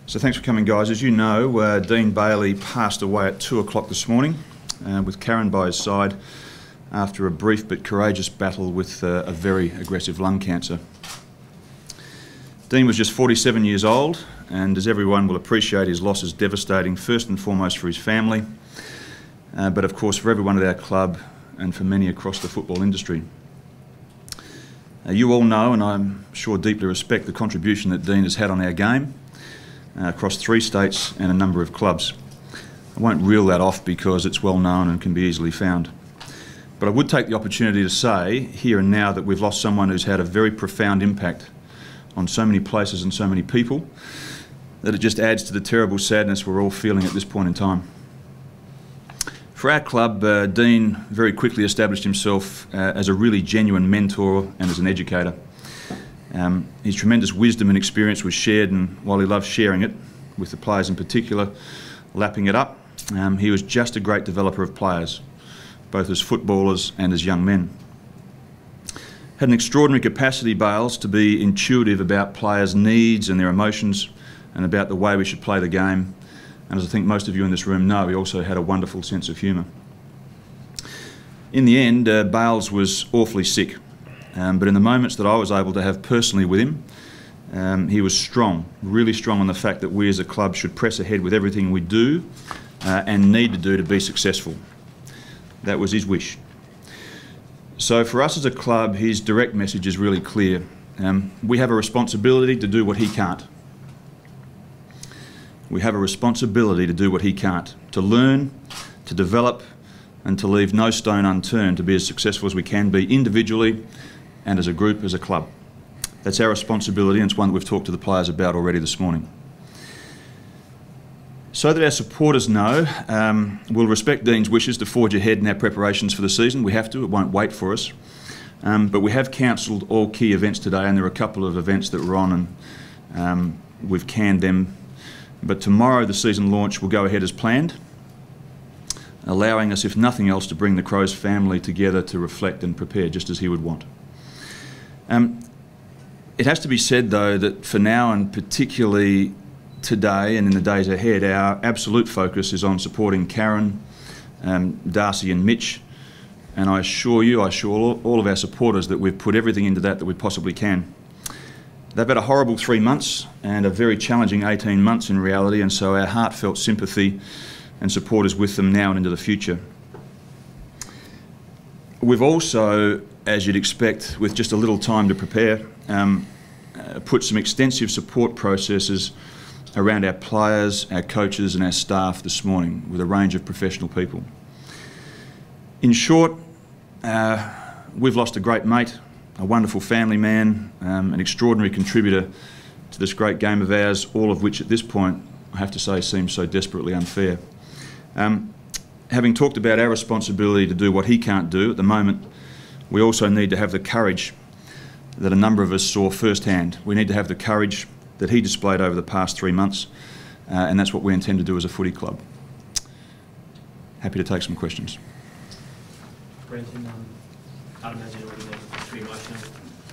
So thanks for coming, guys. As you know, Dean Bailey passed away at 2 o'clock this morning with Karen by his side after a brief but courageous battle with a very aggressive lung cancer. Dean was just 47 years old, and as everyone will appreciate, his loss is devastating, first and foremost for his family, but of course for everyone at our club and for many across the football industry. You all know, and I'm sure deeply respect, the contribution that Dean has had on our game across 3 states and a number of clubs. I won't reel that off because it's well known and can be easily found. But I would take the opportunity to say here and now that we've lost someone who's had a very profound impact on so many places and so many people that it just adds to the terrible sadness we're all feeling at this point in time. For our club, Dean very quickly established himself as a really genuine mentor and as an educator. His tremendous wisdom and experience was shared, and while he loved sharing it with the players in particular, lapping it up, he was just a great developer of players, both as footballers and as young men. Had an extraordinary capacity, Bales, to be intuitive about players' needs and their emotions and about the way we should play the game. And as I think most of you in this room know, he also had a wonderful sense of humour. In the end, Bales was awfully sick. But in the moments that I was able to have personally with him, he was strong, really strong on the fact that we as a club should press ahead with everything we do and need to do to be successful. That was his wish. So for us as a club, his direct message is really clear. We have a responsibility to do what he can't. We have a responsibility to do what he can't, to learn, to develop, and to leave no stone unturned to be as successful as we can be individually and as a group, as a club. That's our responsibility, and it's one that we've talked to the players about already this morning. So that our supporters know, we'll respect Dean's wishes to forge ahead in our preparations for the season. We have to, it won't wait for us. But we have cancelled all key events today, and there are a couple of events that we're on, and we've canned them. But tomorrow the season launch will go ahead as planned, allowing us, if nothing else, to bring the Crows family together to reflect and prepare just as he would want. It has to be said, though, that for now, and particularly today and in the days ahead, our absolute focus is on supporting Karen, Darcy and Mitch, and I assure you, I assure all of our supporters that we've put everything into that we possibly can. They've had a horrible 3 months and a very challenging 18 months in reality, and so our heartfelt sympathy and support is with them now and into the future. We've also, as you'd expect, with just a little time to prepare, put some extensive support processes around our players, our coaches and our staff this morning with a range of professional people. In short, we've lost a great mate, a wonderful family man, an extraordinary contributor to this great game of ours, all of which at this point, I have to say, seems so desperately unfair. Having talked about our responsibility to do what he can't do at the moment, we also need to have the courage that a number of us saw firsthand. We need to have the courage that he displayed over the past 3 months, and that's what we intend to do as a footy club. Happy to take some questions. Brenton, I'd imagine it would have been pretty emotional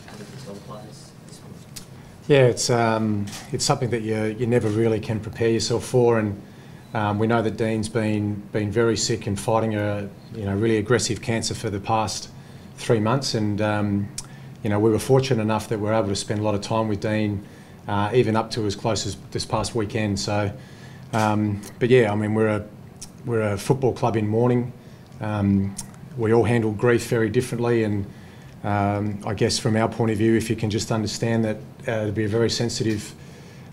having to tell players this one. Yeah, it's something that you never really can prepare yourself for, and we know that Dean's been very sick and fighting a really aggressive cancer for the past 3 months, and we were fortunate enough that we were able to spend a lot of time with Dean, even up to as close as this past weekend. So, but yeah, I mean, we're a football club in mourning. We all handle grief very differently, and I guess from our point of view, if you can just understand that it'll be a very sensitive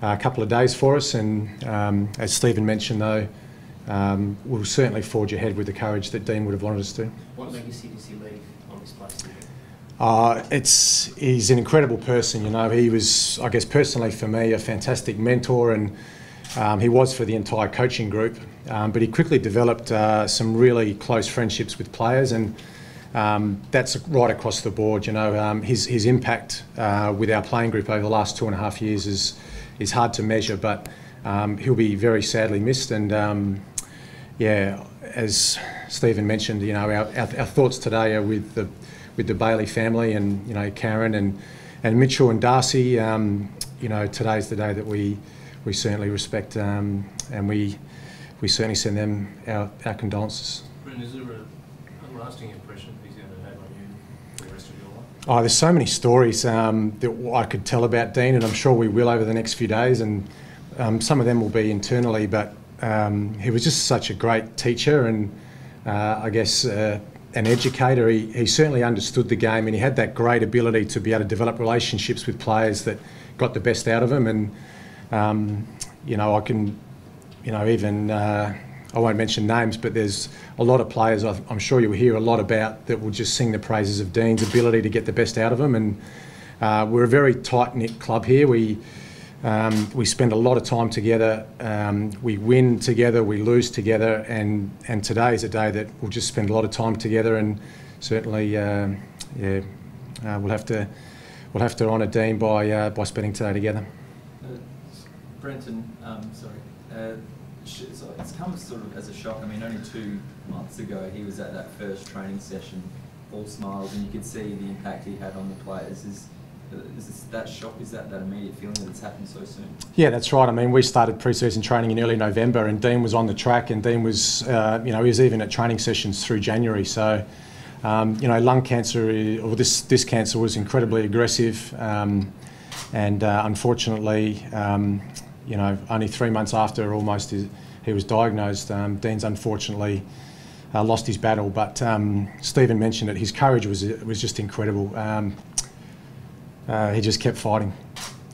couple of days for us, and as Stephen mentioned, though, we'll certainly forge ahead with the courage that Dean would have wanted us to. What legacy does he leave on this place? He's an incredible person. He was, I guess personally for me, a fantastic mentor, and he was for the entire coaching group. But he quickly developed some really close friendships with players, and that's right across the board. His impact with our playing group over the last 2.5 years is hard to measure, but he'll be very sadly missed. And yeah, as Stephen mentioned, you know, our thoughts today are with the Bailey family and, you know, Karen and Mitchell and Darcy. You know, today's the day that we certainly respect, and we certainly send them our condolences. Brenton, is there a lasting impression he's going to have on you for the rest of your life? Oh, there's so many stories that I could tell about Dean, and I'm sure we will over the next few days, and some of them will be internally, but he was just such a great teacher and I guess an educator. He certainly understood the game, and he had that great ability to be able to develop relationships with players that got the best out of him. And you know, I can, you know, even I won't mention names, but there's a lot of players I'm sure you'll hear a lot about that will just sing the praises of Dean's ability to get the best out of him. And we're a very tight-knit club here. We spend a lot of time together. We win together, we lose together, and today is a day that we'll just spend a lot of time together. And certainly, we'll have to honour Dean by spending today together. Brenton, it's come sort of as a shock. I mean, only 2 months ago he was at that first training session, all smiles, and you could see the impact he had on the players. Is that shock? Is that immediate feeling that it's happened so soon? Yeah, that's right. I mean, we started pre-season training in early November, and Dean was on the track, and Dean was, you know, he was even at training sessions through January. So, you know, lung cancer, or this cancer was incredibly aggressive, and unfortunately, you know, only 3 months after almost he was diagnosed, Dean's unfortunately lost his battle. But Stephen mentioned it. His courage was just incredible. He just kept fighting,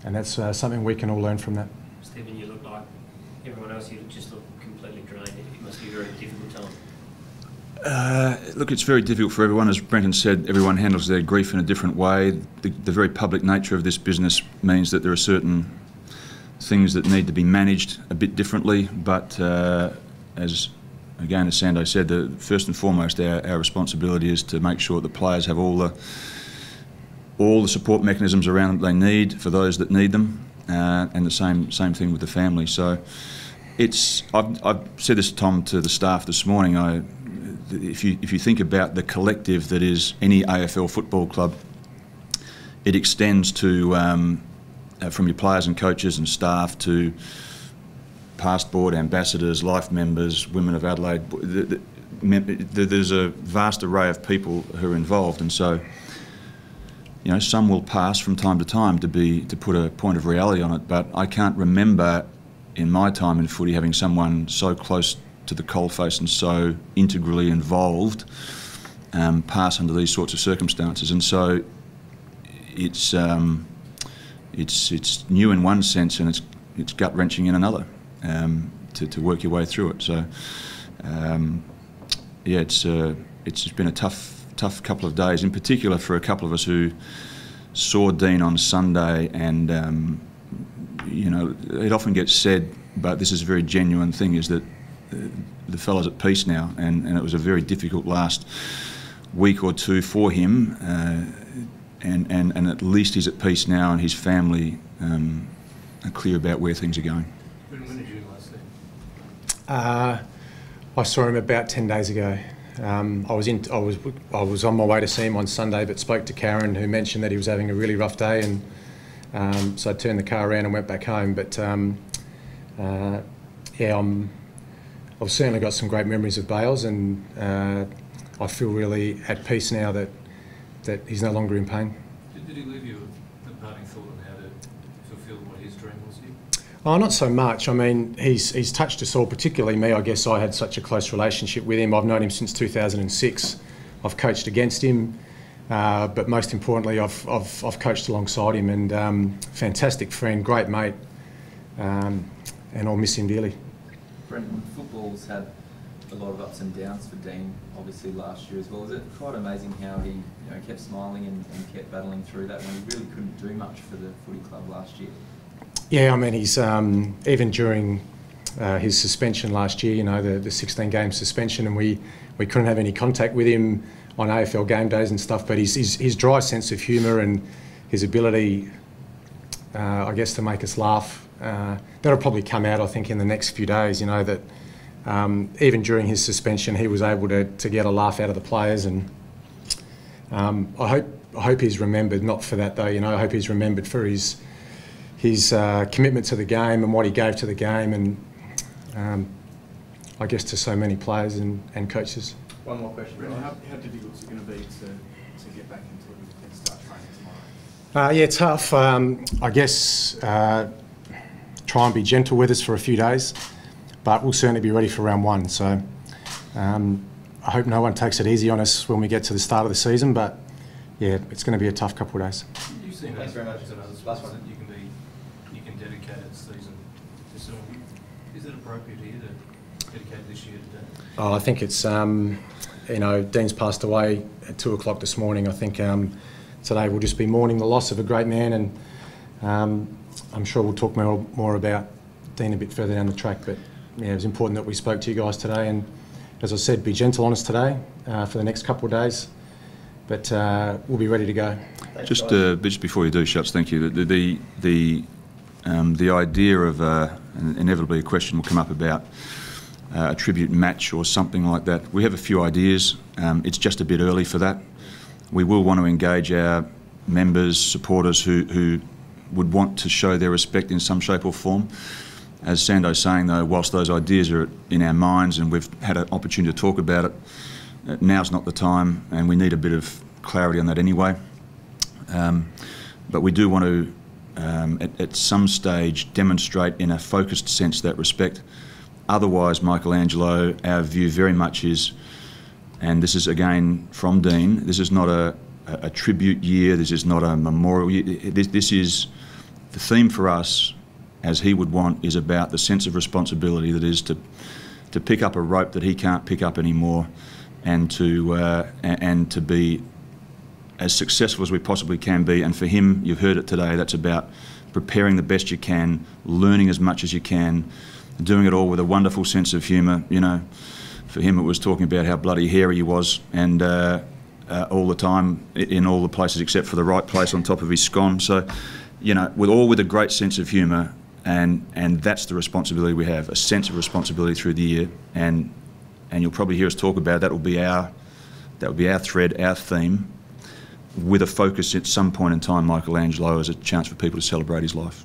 and that's something we can all learn from that. Stephen, you look like everyone else. You just look completely drained. It must be a very difficult time. Look, it's very difficult for everyone. As Brenton said, everyone handles their grief in a different way. The very public nature of this business means that there are certain things that need to be managed a bit differently. But as Sando said, first and foremost, our responsibility is to make sure that the players have all the support mechanisms around that they need for those that need them, and the same thing with the family. So I've said this, Tom, to the staff this morning. If you think about the collective that is any AFL football club, it extends to from your players and coaches and staff to past board ambassadors, life members, women of Adelaide. There's a vast array of people who are involved, and so, you know, some will pass from time to time to put a point of reality on it, but I can't remember in my time in footy having someone so close to the coalface and so integrally involved pass under these sorts of circumstances. And so it's new in one sense, and it's gut-wrenching in another, to work your way through it. So yeah, it's been a tough couple of days, in particular for a couple of us who saw Dean on Sunday, and you know, it often gets said, but this is a very genuine thing, is that the fella's at peace now, and it was a very difficult last week or two for him, and at least he's at peace now, and his family are clear about where things are going. When did you last see him? I saw him about 10 days ago. I was on my way to see him on Sunday, but spoke to Karen, who mentioned that he was having a really rough day, and so I turned the car around and went back home. But yeah, I've certainly got some great memories of Bales, and I feel really at peace now that he's no longer in pain. Did he leave you a parting thought on how to fulfil what his dream was here? Oh, not so much. I mean, he's touched us all, particularly me. I guess I had such a close relationship with him. I've known him since 2006. I've coached against him, but most importantly, I've coached alongside him, and fantastic friend, great mate, and I'll miss him dearly. Brenton, football's had a lot of ups and downs for Dean, obviously last year as well. Is it quite amazing how he, kept smiling and kept battling through that when he really couldn't do much for the footy club last year? Yeah, I mean, he's even during his suspension last year, the 16-game suspension, and we couldn't have any contact with him on AFL game days and stuff, but his dry sense of humour and his ability, I guess, to make us laugh, that'll probably come out, I think, in the next few days, that even during his suspension, he was able to get a laugh out of the players, and I hope he's remembered, not for that though, I hope he's remembered for his commitment to the game and what he gave to the game, and I guess to so many players and coaches. One more question. Brenton, how difficult is it going to be to get back into it and start training tomorrow? Yeah, tough. I guess try and be gentle with us for a few days, but we'll certainly be ready for round one. So I hope no one takes it easy on us when we get to the start of the season, but yeah, it's going to be a tough couple of days. You've seen Thanks very much. another Last sports one. that you can dedicate a season to someone. Is it appropriate here to dedicate this year to Dan? Oh, I think it's, Dean's passed away at 2 o'clock this morning. I think today we'll just be mourning the loss of a great man, and I'm sure we'll talk more about Dean a bit further down the track. But yeah, it was important that we spoke to you guys today, and as I said, be gentle on us today for the next couple of days. But we'll be ready to go. Thanks, Just guys. before you do, Shuts, thank you. The idea of and inevitably a question will come up about a tribute match or something like that. We have a few ideas. It's just a bit early for that. We will want to engage our members, supporters who would want to show their respect in some shape or form. As Sando's saying, though, whilst those ideas are in our minds and we've had an opportunity to talk about it, now's not the time, and we need a bit of clarity on that anyway. But we do want to, at some stage, demonstrate in a focused sense that respect. Otherwise, Michelangelo, our view very much is, and this is again from Dean, this is not a tribute year, this is not a memorial year. This is, the theme for us, as he would want, is about the sense of responsibility that is to pick up a rope that he can't pick up anymore, and to be as successful as we possibly can be. And for him, you've heard it today, that's about preparing the best you can, learning as much as you can, doing it all with a wonderful sense of humour. For him it was talking about how bloody hairy he was, and all the time in all the places except for the right place on top of his scone. So, with a great sense of humour, and that's the responsibility we have, a sense of responsibility through the year, and you'll probably hear us talk about that. Will be our thread, our theme, with a focus at some point in time, Michelangelo, as a chance for people to celebrate his life.